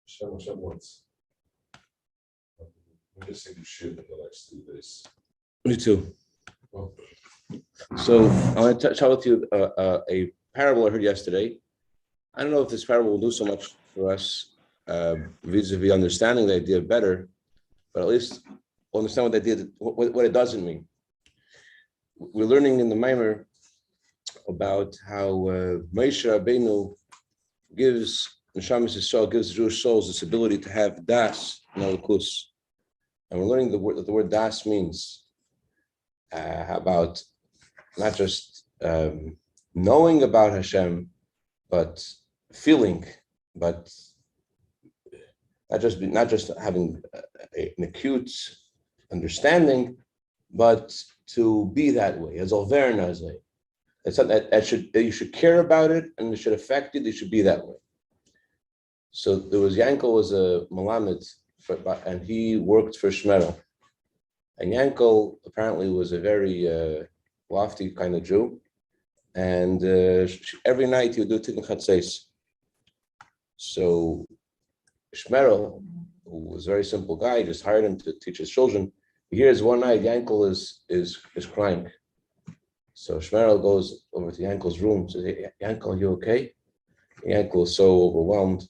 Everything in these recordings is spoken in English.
Hashem wants. I'm just saying shit in the next 2 days. Me too. Well, So I want to share with you a parable I heard yesterday. I don't know if this parable will do so much for us vis-a-vis understanding the idea better, but at least we'll understand what the idea, what it doesn't mean. We're learning in the Maamar about how Moshe Rabbeinu gives Neshamas Yisrael, gives Jewish souls this ability to have das and elokus. And we're learning that the word das means about not just knowing about Hashem, but feeling, but not just having an acute understanding, but to be that way. As Alvernazay. It's something that you should care about it, and it should affect you. They should be that way. So there was Yankel was a Malamed, and he worked for Shmerel. And Yankel apparently was a very lofty kind of Jew, and every night he would do Tikkun Chatzos. So Shmerel, who was a very simple guy, just hired him to teach his children. He hears one night Yankel is crying. So Shmerel goes over to Yankel's room, says, "Hey, Yankel, are you okay?" Yankel is so overwhelmed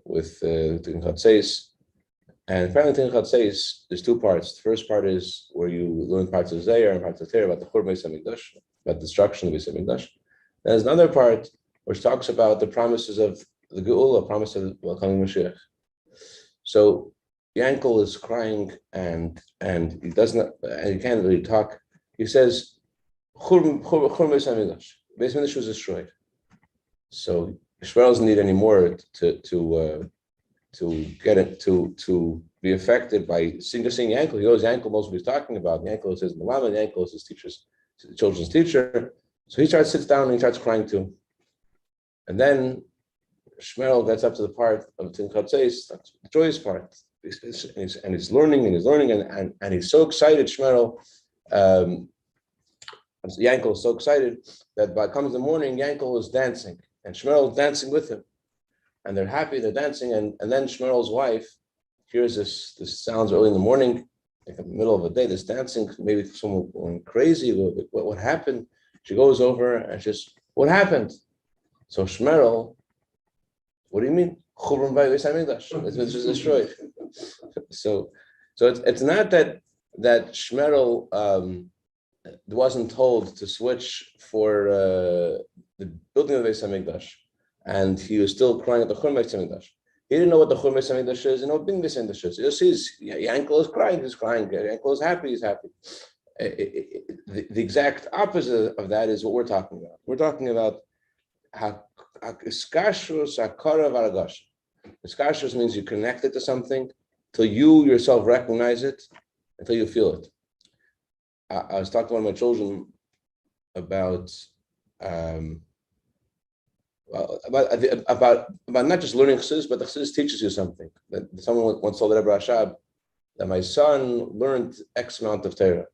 with Tikkun Chatzos. And apparently Tikkun Chatzos, there's two parts. The first part is where you learn parts of Zayar and parts of Torah about the Churban Beis Hamikdash, about the destruction of Beis Hamikdash. There's another part which talks about the promises of the Geula, promise of the coming Mashiach. So Yankel is crying and he doesn't, and he can't really talk. He says, Churban Beis Hamikdash. Beis Hamikdash was destroyed. So Shmerel doesn't need any more to get it to be affected by seeing Yankel. He knows Yankel knows what he's talking about. Yankel is his Malamed, Yankel is his children's teacher. So he sits down and he starts crying too. And then Shmerel gets up to the part of Tikkun Chatzos, that's the joyous part. And he's learning and he's so excited, Shmerel. Yankel is so excited that by comes the morning, Yankel is dancing, and Shmerel is dancing with him. And they're happy, they're dancing, and then Shmerel's wife hears this sounds early in the morning, like in the middle of the day, this dancing, maybe someone going crazy, what happened? She goes over and she's, what happened? So Shmerel, what do you mean? Churban Beis Hamikdash, this is destroyed. So it's not that Shmerel wasn't told to switch for the building of Beis Hamikdash, and he was still crying at the Churban Beis Hamikdash. He didn't know what the Churban Beis Hamikdash is and what being Beis Hamikdash is. He just sees Yankel is crying, he's crying. Yankel is happy, he's happy. The exact opposite of that is what we're talking about. We're talking about Iskashrus Hakara Varagash. Iskashrus means you're connected to something till you yourself recognize it, until you feel it. I was talking to one of my children about not just learning chassidus, but the chassidus teaches you something. That someone once told Rebbe Rashab that my son learned X amount of Torah.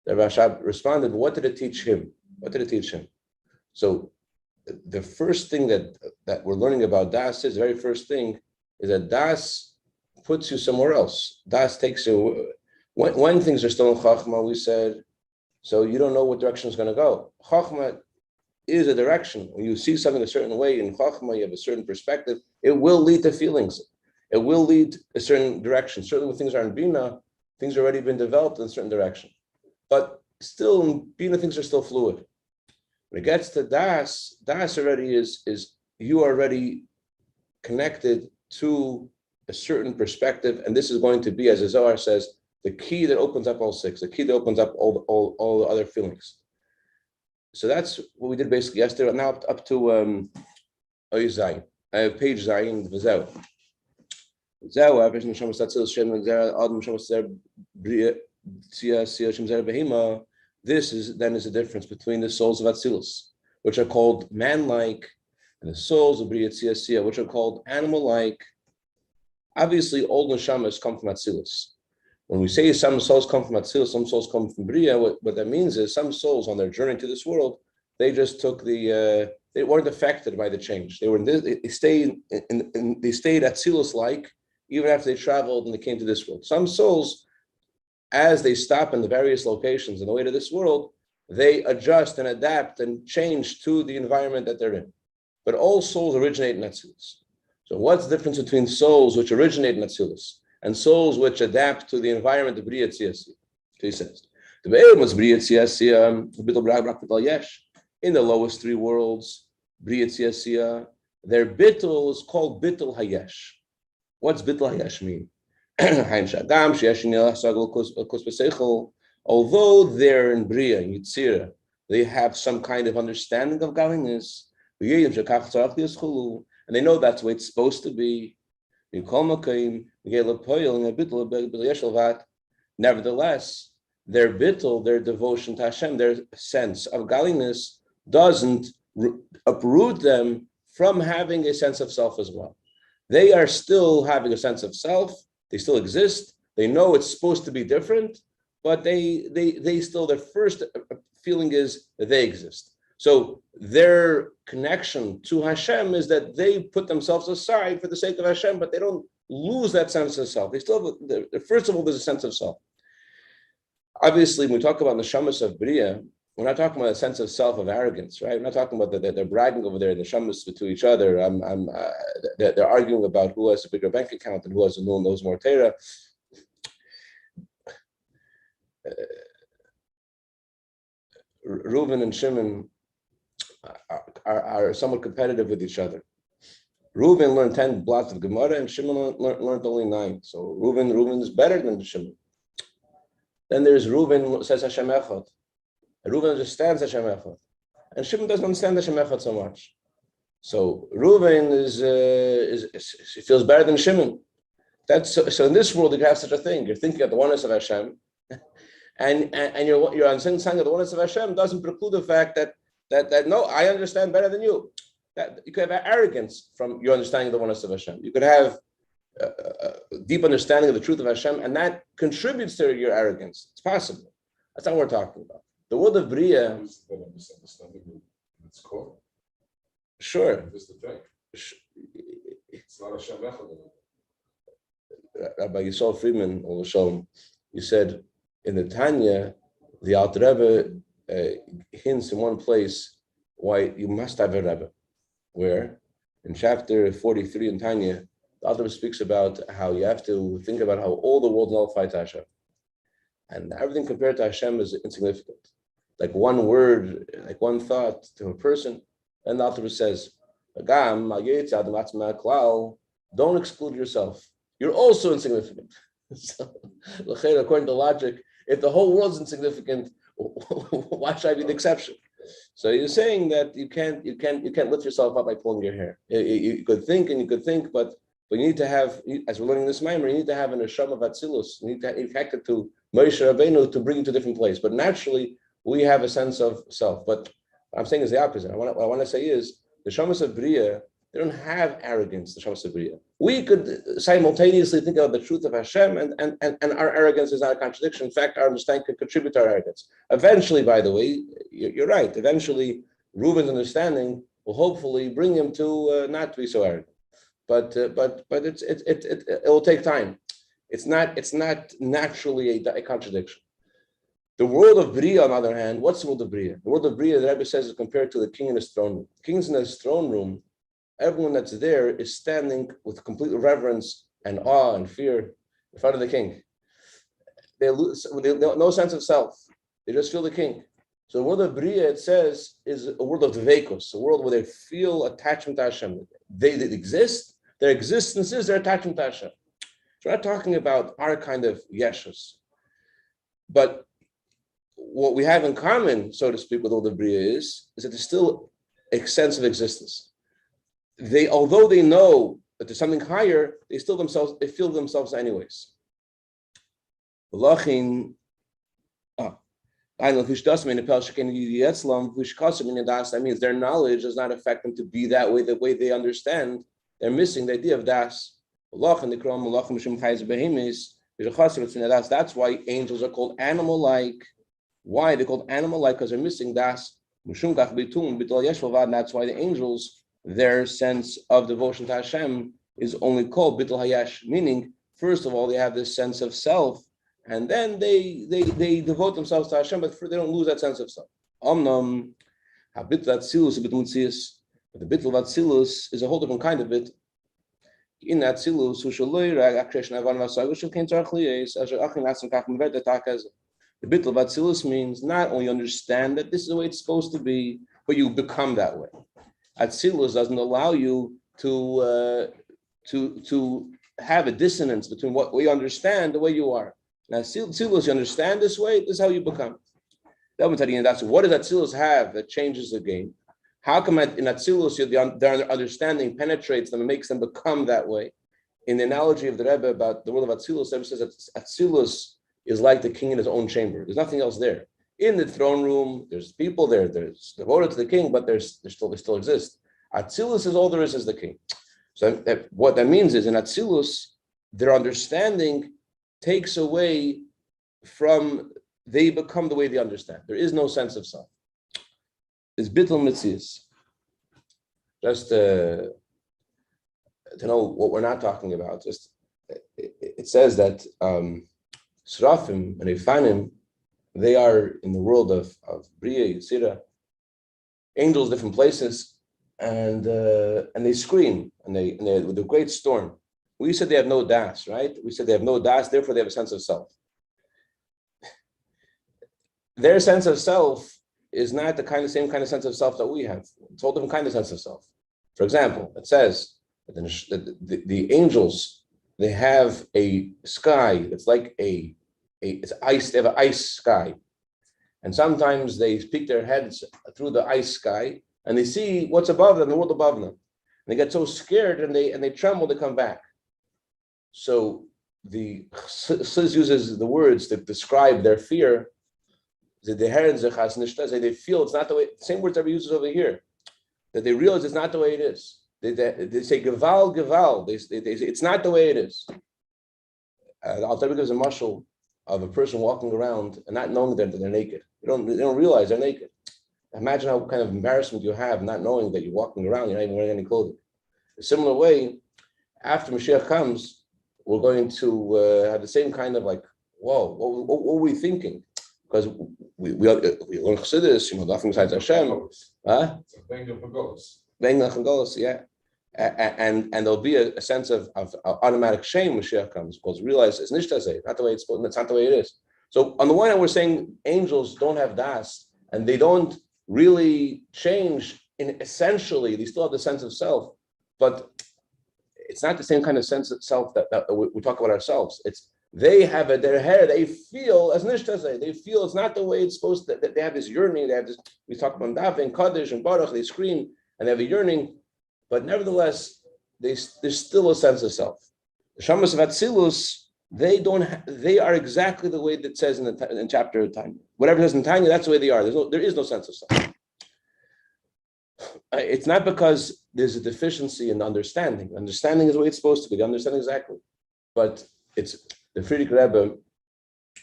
Rebbe Rashab responded, "What did it teach him? What did it teach him?" So the first thing that we're learning about das is the very first thing is that das puts you somewhere else. Das takes you when things are still in Chachma. We said, so you don't know what direction it's going to go. Chachma is a direction. When you see something a certain way in Chachma, you have a certain perspective. It will lead to feelings. It will lead a certain direction. Certainly when things are in Bina, things have already been developed in a certain direction. But still in Bina, things are still fluid. When it gets to Das already is you are already connected to a certain perspective, and this is going to be, as the Zohar says, the key that opens up all six, the key that opens up all the other feelings. So that's what we did basically yesterday. Now up to Oy Zayin. I have page Zayin V'zeu. This is a difference between the souls of Atzilus, which are called man-like, and the souls of Bria Tzia Sia, which are called animal-like. Obviously, all neshamas come from Atzilus. When we say some souls come from Atzilus, some souls come from Bria, what that means is some souls on their journey to this world, they just took the they weren't affected by the change. They were in this, they stayed Atzilus like even after they traveled and they came to this world. Some souls, as they stop in the various locations on the way to this world, they adjust and adapt and change to the environment that they're in. But all souls originate in Atzilus. So what's the difference between souls which originate in Atzilus and souls which adapt to the environment of Bria Tziasi? So he says, in the lowest three worlds, Bria Tziasi, their bittul is called bittul hayesh. What's bittul hayesh mean? Although they're in Bria, in Yitzira, they have some kind of understanding of godliness, and they know that's the way it's supposed to be. Nevertheless, their bittul, their devotion to Hashem, their sense of godliness doesn't uproot them from having a sense of self as well. They are still having a sense of self. They still exist. They know it's supposed to be different, but they still, their first feeling is that they exist. So their connection to Hashem is that they put themselves aside for the sake of Hashem, but they don't lose that sense of self. They still have, first of all, there's a sense of self. Obviously, when we talk about the shamas of Bria, we're not talking about a sense of self, of arrogance, right? We're not talking about that they're bragging over there, the shamas to each other. They're arguing about who has a bigger bank account and who has a knows more Torah. Reuven and Shimon are somewhat competitive with each other. Reuven learned 10 blots of Gemara and Shimon learned only 9. So Reuven is better than Shimon. Then there's Reuven says Hashem Echad. Reuven understands Hashem Echad. And Shimon doesn't understand Hashem Echad so much. So Reuven he feels better than Shimon. So in this world you have such a thing. You're thinking of the oneness of Hashem, and your understanding of the oneness of Hashem doesn't preclude the fact that no, I understand better than you. That you could have arrogance from your understanding of the oneness of Hashem. You could have a deep understanding of the truth of Hashem, and that contributes to your arrogance. It's possible. That's not what we're talking about. The world of Bria. Who's that misunderstanding it's called? Sure. That's the thing. It's not Hashem Echad. Rabbi Yisrael Friedman, you said in the Tanya, the Alter Rebbe hints in one place why you must have a Rebbe. Where? In chapter 43 in Tanya, the Alter Rebbe speaks about how you have to think about how all the world nullifies Hashem. And everything compared to Hashem is insignificant. Like one word, like one thought to a person. And the Alter Rebbe says, don't exclude yourself. You're also insignificant. So, according to logic, if the whole world's insignificant, why should I be the exception? So you're saying that you can't lift yourself up by pulling your hair. You could think, but you need to have, as we're learning this Maamar, you need to have an Hashem of Atzilus. You need to connect it to Moshe Rabbeinu to bring you to a different place. But naturally, we have a sense of self. But what I'm saying is the opposite. What I want to say is the Shamas of Bria, they don't have arrogance, the Shamas of Bria. We could simultaneously think about the truth of Hashem, and our arrogance is not a contradiction. In fact, our understanding could contribute to our arrogance. Eventually, by the way, you're right. Eventually, Reuven's understanding will hopefully bring him to not to be so arrogant. But it will take time. It's not naturally a contradiction. The world of Bria, on the other hand, what's the world of Bria? The world of Bria, the Rebbe says, is compared to the king in his throne room. The king's in his throne room. Everyone that's there is standing with complete reverence and awe and fear in front of the king. They lose no sense of self. They just feel the king. So the world of Bria, it says, is a world of Dveikos, a world where they feel attachment to Hashem. They exist. Their existence is their attachment to Hashem. So we're not talking about our kind of yeshus. But what we have in common, so to speak, with all the Bria is that there's still a sense of existence. Although they know that there's something higher, they feel themselves anyways. That means their knowledge does not affect them to be that way, the way they understand. They're missing the idea of das. That's why angels are called animal-like. Why? They're called animal-like because they're missing das, And that's why the angels, their sense of devotion to Hashem is only called bittul hayesh, meaning, first of all, they have this sense of self, and then they devote themselves to Hashem, but they don't lose that sense of self. Omnam, habittul atzilus, bittul mitzias, but the bittul atzilus is a whole different kind of bit. In atzilus, the bittul atzilus means not only understand that this is the way it's supposed to be, but you become that way. Atzilus doesn't allow you to have a dissonance between what we understand the way you are. Now, Atzilus, you understand this way, this is how you become. That's what does Atzilus have that changes the game? How come in Atzilus their understanding penetrates them and makes them become that way? In the analogy of the Rebbe about the world of Atzilus, the Rebbe says that Atzilus is like the king in his own chamber. There's nothing else there. In the throne room, there's people there. There's devoted to the king, but they still exist. Atzilus is all there is the king. So what that means is in Atzilus, their understanding takes away from, they become the way they understand. There is no sense of self. It's bittul mitzias. Just to know what we're not talking about, just it says that Srafim and Ifanim, they are in the world of Bria, Yitzira, angels, different places, and they scream, and they with a great storm. We said they have no das, right? We said they have no das, therefore they have a sense of self. Their sense of self is not the same kind of sense of self that we have. It's a whole different kind of sense of self. For example, it says that the angels, they have a sky that's like it's ice. They have an ice sky, and sometimes they peek their heads through the ice sky and they see what's above them, the world above them. And they get so scared and they tremble. They come back. So the Chassidus uses the words to describe their fear. They feel it's not the way. Same words that we use over here. That they realize it's not the way it is. They say geval, geval. They say it's not the way it is. I'll tell you, there's a mashal of a person walking around and not knowing that they're naked. They don't realize they're naked. Imagine how kind of embarrassment you have not knowing that you're walking around, you're not even wearing any clothing. A similar way, after Mashiach comes, we're going to have the same kind of like, whoa, what were we thinking? Because we learn Chassidus, nothing besides Hashem. Huh? Yeah. And there'll be a sense of automatic shame when Mashiach comes, because realize it's nishtazeh, not the way it's supposed, it's not the way it is. So on the one hand, we're saying angels don't have das, and they don't really change essentially, they still have the sense of self, but it's not the same kind of sense of self that we talk about ourselves. It's they have their hair, they feel as nishtazeh, they feel it's not the way it's supposed to, that they have this yearning, they have this, we talk about daven, kaddish, and baruch, they scream, and they have a yearning. But nevertheless, there's still a sense of self. The Shamas of Atzilus, they are exactly the way that says in chapter of Tanya. Whatever it says in Tanya, that's the way they are. There is no sense of self. It's not because there's a deficiency in understanding. Understanding is the way it's supposed to be. They understand exactly. But it's the Friedrich Rebbe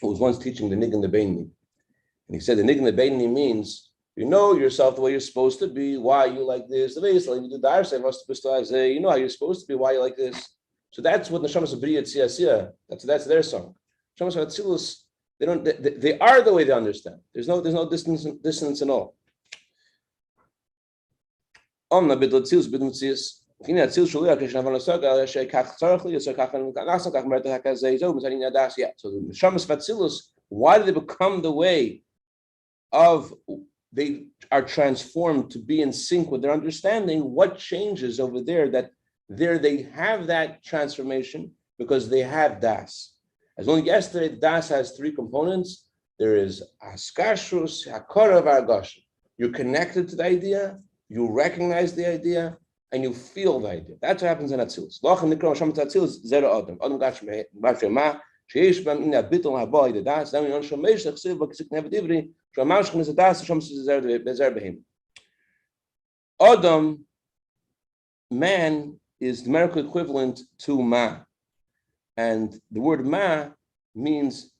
who was once teaching the Nigun the Beinni. And he said the Nigun the Beinni means you know yourself the way you're supposed to be, why you like this, the way you do the Arse, you know how you're supposed to be, why you like this. So that's what the Shamas of Bria Tzia, that's their song. Shamas of Atzilus, they are the way they understand. There's no distance at all. Yeah, so the Shamas of Atzilus, why do they become the way of, they are transformed to be in sync with their understanding? What changes over there that there they have that transformation because they have das. As only yesterday, das has three components. There is askashrus, hakara, vargash. You're connected to the idea, you recognize the idea, and you feel the idea. That's what happens in Atzilus. Lachem nikra Shamas Atzilus zera adam. Adam gash ma sheish bam ina bitol haba ida das. Then we on shomesh chsiv bakzik nevet ivri. Shamash chmis das Shamas zera behim. Adam, man, is the numerical equivalent to ma, and the word ma means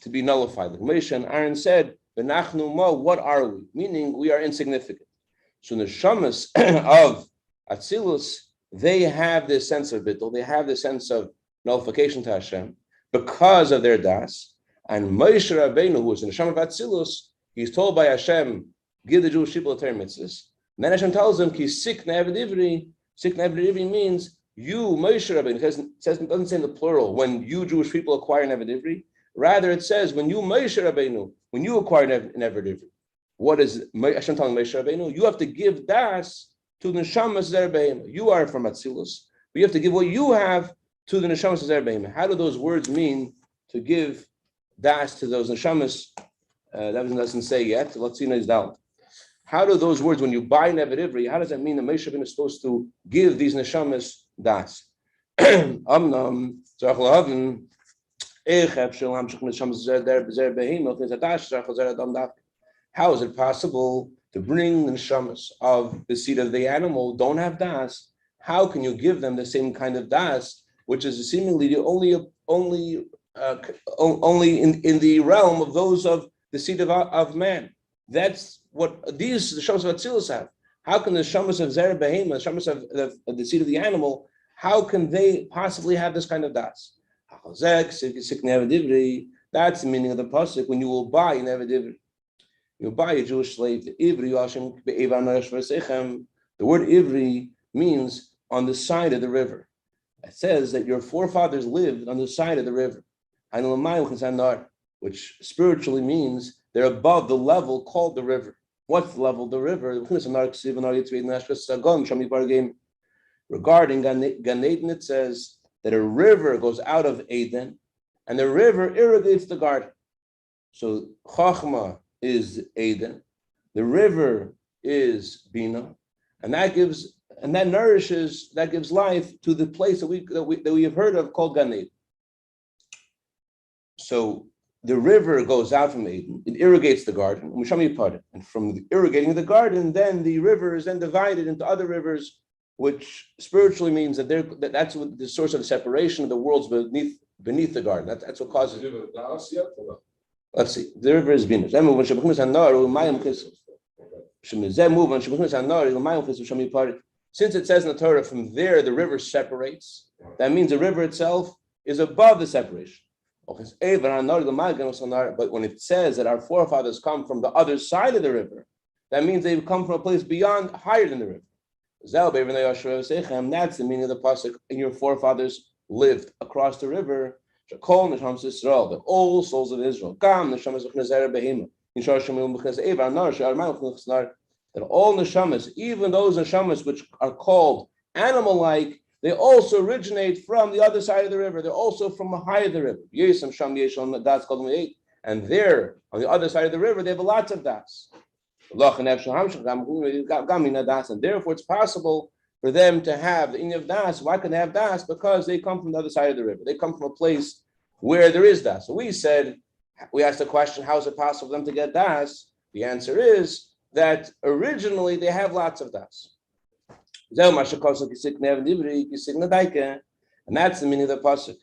to be nullified. Like Moshe and Aaron said, V'nachnu ma, what are we? Meaning we are insignificant. So the shamas of Atzilus, they have this sense of bittul, they have this sense of nullification to Hashem because of their das. And Moshe Rabbeinu, who is in the Shama of Atzilus, he's told by Hashem, give the Jewish people the Torah mitzvahs. And then Hashem tells him, Ki sik ne'eved ivri means you, Moshe Rabbeinu. It doesn't say in the plural, when you Jewish people acquire an eved ivri. Rather, it says, when you, Moshe Rabbeinu, when you acquire an eved ivri. What is Hashem telling Moshe Rabbeinu? You have to give das to the neshamas zer behema. You are from Atzilus, but you have to give what you have to the neshamas zer behema. How do those words mean to give das to those neshamas? That doesn't say yet. Let's see his down. How do those words, when you buy an eved ivri, how does that mean that Moshe Rabbeinu is supposed to give these neshamas das? Amnam tzarich lahavin echep shel hamshich neshamas zer behema chizat das tzarich zer adam daf. How is it possible to bring the neshamas of the seed of the animal don't have das? How can you give them the same kind of das, which is seemingly the only in the realm of those of the seed of man? That's what these the shamas of Atzilus have. How can the shamas of Zer Behema, the shamas of the seed of the animal, how can they possibly have this kind of das? That's the meaning of the pasuk. When you will buy an eved ivri, you buy a Jewish slave. The word ivri means on the side of the river. It says that your forefathers lived on the side of the river, which spiritually means they're above the level called the river. What's the level of the river? Regarding Gan Eden, it says that a river goes out of Eden, and the river irrigates the garden. So Chachma is Eden, the river is Bina, and that gives life to the place that we have heard of called Gan Eden. So the river goes out from Eden, it irrigates the garden, and from irrigating the garden, then the river is then divided into other rivers, which spiritually means that's what the source of the separation of the worlds beneath the garden. That's what causes it. Let's see. The river is Bina. Since it says in the Torah, from there the river separates, that means the river itself is above the separation. But when it says that our forefathers come from the other side of the river, that means they've come from a place higher than the river. That's the meaning of the pasuk. And your forefathers lived across the river. The all souls of Israel. That all neshamas, even those neshamas which are called animal-like, they also originate from the other side of the river. They're also from higher the river. And there, on the other side of the river, they have lots of das. And therefore, it's possible for them to have the inyan of das. Why can they have das? Because they come from the other side of the river. They come from a place where there is das. So we asked the question, how is it possible for them to get das? The answer is that originally they have lots of das. And that's the meaning of the pasuk.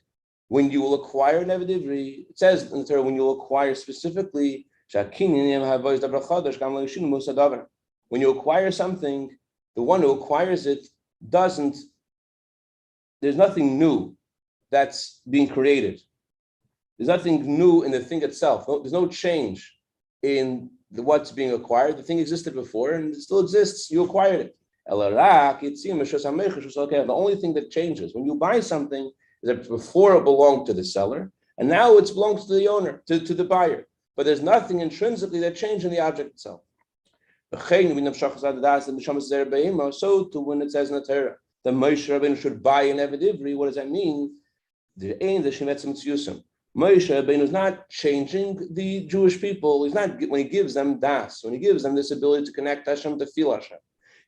When you will acquire an eved ivri, it says in the Torah, when you will acquire specifically, when you acquire something, the one who acquires it there's nothing new that's being created. There's nothing new in the thing itself. There's no change in what's being acquired. The thing existed before and it still exists. You acquired it. The only thing that changes when you buy something is that before it belonged to the seller and now it belongs to the owner, to the buyer. But there's nothing intrinsically that changed in the object itself. So too, when it says in the Torah that Moshe Rabbeinu should buy an eved ivri, what does that mean? Moshe Rabbeinu is not changing the Jewish people. He's not, when he gives them das, when he gives them this ability to connect Hashem, to feel Hashem,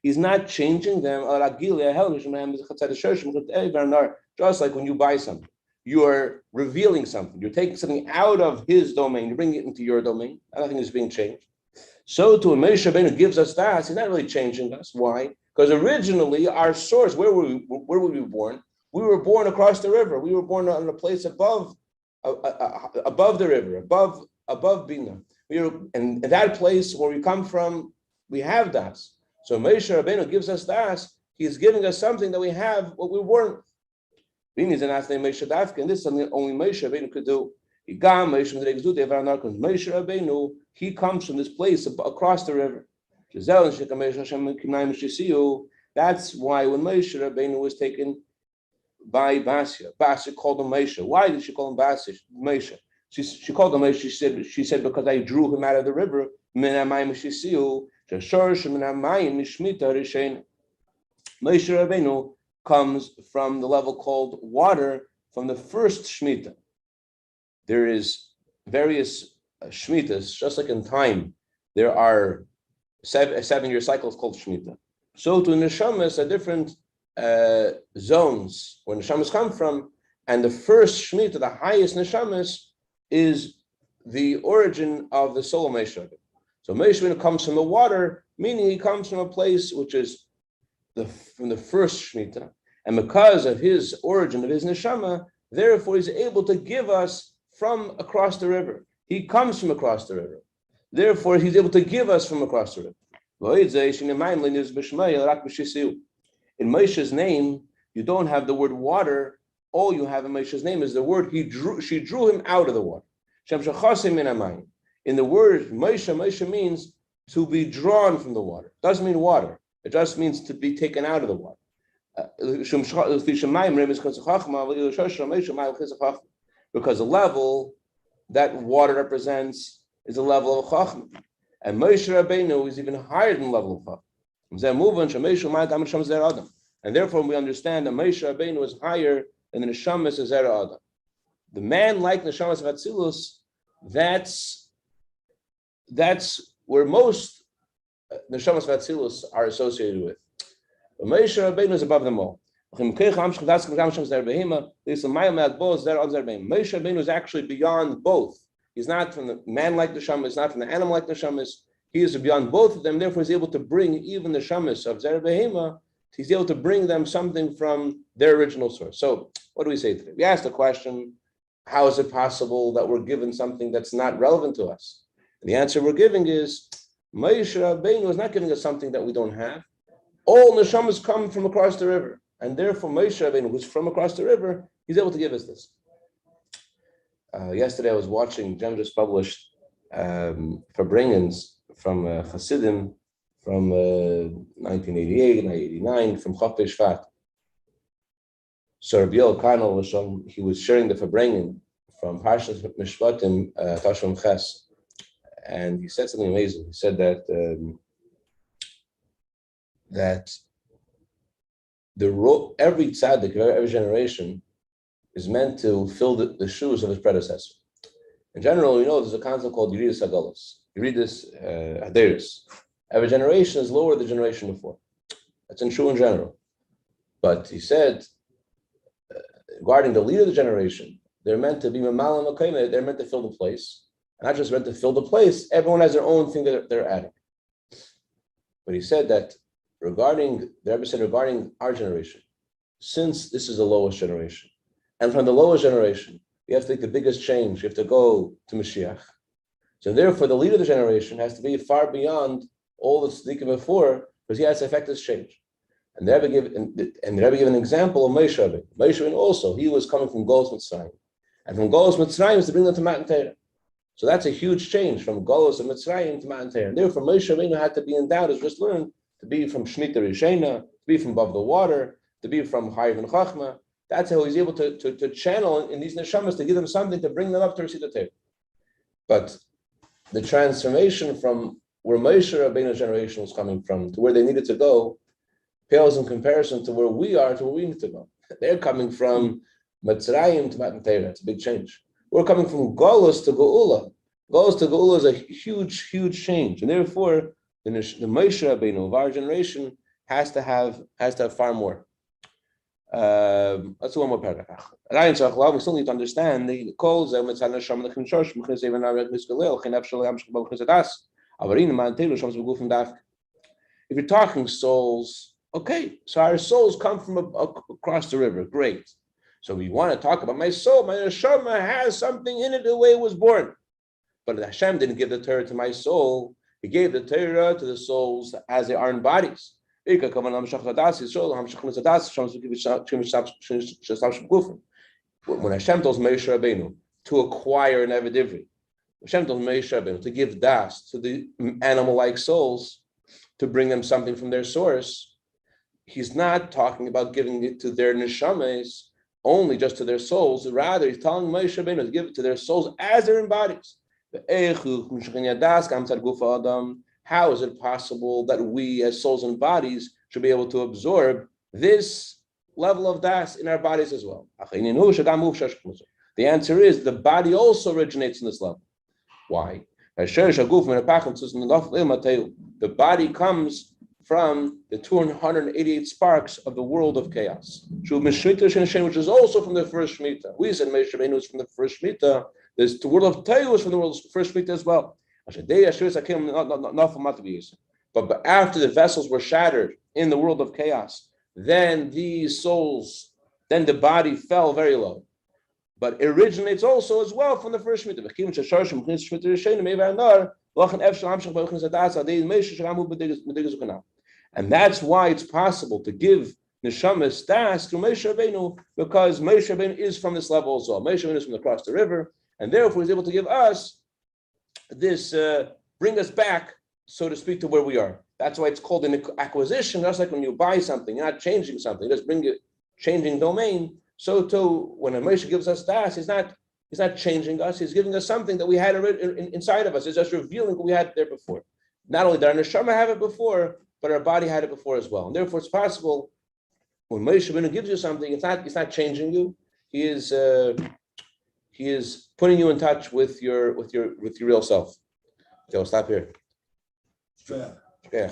he's not changing them. Just like when you buy something, you're revealing something. You're taking something out of his domain. You're bringing it into your domain. Nothing is being changed. So to a Moshe Rabbeinu gives us das, he's not really changing us. Why? Because originally our source, where were we born? We were born across the river. We were born on a place above the river, above Bina. And that place where we come from, we have das. So Moshe Rabbeinu gives us das. He's giving us something that we have, what we weren't. And this is something only Moshe Rabbeinu could do. Moshe Rabbeinu, he comes from this place across the river. That's why when Moshe Rabbeinu was taken by Basia, Basia called him Moshe. Why did she call him Basia? Moshe. She called him Moshe. She said because I drew him out of the river. Moshe Rabbeinu comes from the level called water from the first Shemitah. There is various Shemitahs, just like in time, there are 7-year cycles called Shemitah. So to Neshamas are different zones where Neshamas come from, and the first Shemitah, the highest Neshamas, is the origin of the soul of Moshe Rabbeinu. So Moshe Rabbeinu comes from the water, meaning he comes from a place which is from the first Shemitah, and because of his origin of his neshama, therefore he's able to give us from across the river. He comes from across the river. Therefore, he's able to give us from across the river. In Moshe's name, you don't have the word water. All you have in Moshe's name is the word she drew him out of the water. In the word Moshe means to be drawn from the water. It doesn't mean water. It just means to be taken out of the water. Because the level that water represents is a level of Chachma. And Moshe Rabbeinu is even higher than the level of Chachma. And therefore we understand that Moshe Rabbeinu is higher than the Neshamas of Zera Adam. The man like Neshamas of Atzilus, that's where most Neshamas of Atzilus are associated with. But Moshe Rabbeinu is above them all. Moshe Rabbeinu is actually beyond both. He's not from the man like the Neshamas, he's not from the animal like the Neshamas. He is beyond both of them. Therefore, he's able to bring even the Neshamas of Zer Behema. He's able to bring them something from their original source. So, what do we say today? We asked the question: how is it possible that we're given something that's not relevant to us? And the answer we're giving is Moshe Rabbeinu is not giving us something that we don't have. All neshamas come from across the river, and therefore Moshe Rabbeinu, who's from across the river, he's able to give us this. Yesterday I was watching, Jem just published Farbrengens from Hasidim from 1988, 1989, from Chafei Shvat. So Rabbi Yoel Karnal, he was sharing the Farbrengen from Parshas Mishpatim, Tashon Ches, and he said something amazing. He said that every tzaddik, every generation, is meant to fill the shoes of his predecessor. In general, there's a concept called Yeridus Hagalos, Yeridus Haderis. Every generation is lower than the generation before. That's true in general. But he said, regarding the leader of the generation, they're meant to be Mamal and Makayim, they're meant to fill the place. And not just meant to fill the place, everyone has their own thing that they're adding. But he said that the Rebbe said regarding our generation, since this is the lowest generation, and from the lowest generation, we have to take the biggest change. We have to go to Mashiach. So therefore, the leader of the generation has to be far beyond all the tzaddikim before, because he has to affect this change. And the Rebbe gave an example of Moshe Rabbeinu. Moshe Rabbeinu also, he was coming from Golus Mitzrayim. And from Golus Mitzrayim is to bring them to Matan Torah. So that's a huge change from Golus and Mitzrayim to Matan Torah. And therefore, Moshe Rabbeinu had to be endowed, as just learned, to be from Shemitah Rishena, to be from above the water, to be from higher than Chachma. That's how he's able to channel in these neshamas to give them something to bring them up to receive the Torah. But the transformation from where Moshe Rabbeinu's generation was coming from to where they needed to go pales in comparison to where we are to where we need to go. They're coming from Mitzrayim to Matan Torah. It's a big change. We're coming from Golus to Geula. Golus to Geula is a huge, huge change, and therefore the Moshe Rabbeinu of our generation has to have far more. Let's do one more paragraph. We still need to understand the calls. If you're talking souls, okay, so our souls come from across the river. Great. So we want to talk about my soul. My neshama has something in it the way it was born. But Hashem didn't give the Torah to my soul. He gave the Torah to the souls as they are in bodies. When Hashem tells Moshe Rabbeinu to acquire an Evedivri, Hashem tells Moshe Rabbeinu to give das to the animal-like souls, to bring them something from their source. He's not talking about giving it to their neshamas, only just to their souls. Rather, he's telling Moshe Rabbeinu to give it to their souls as they're in bodies. How is it possible that we, as souls and bodies, should be able to absorb this level of das in our bodies as well? The answer is the body also originates in this level. Why? The body comes from the 288 sparks of the world of chaos, which is also from the first Shemitah. We said Moshe Rabbeinu is from the first Shemitah. The world of Teil is from the world of first Shemitah as well. But after the vessels were shattered in the world of chaos, then these souls, then the body fell very low. But it originates also as well from the first Shemitah. And that's why it's possible to give neshamas das to Moshe Rabbeinu, because Moshe Rabbeinu is from this level as well. Moshe Rabbeinu is from across the river, and therefore he's able to give us this, bring us back, so to speak, to where we are. That's why it's called an acquisition. Just like when you buy something, you're not changing something, you just bring it, changing domain. So too, when a Moshe gives us das, he's not changing us, he's giving us something that we had inside of us. It's just revealing what we had there before. Not only did our neshama have it before, but our body had it before as well. And therefore it's possible when Moshe Rabbeinu gives you something, it's not changing you. He is putting you in touch with your real self. Okay, we'll stop here. Fair. Yeah.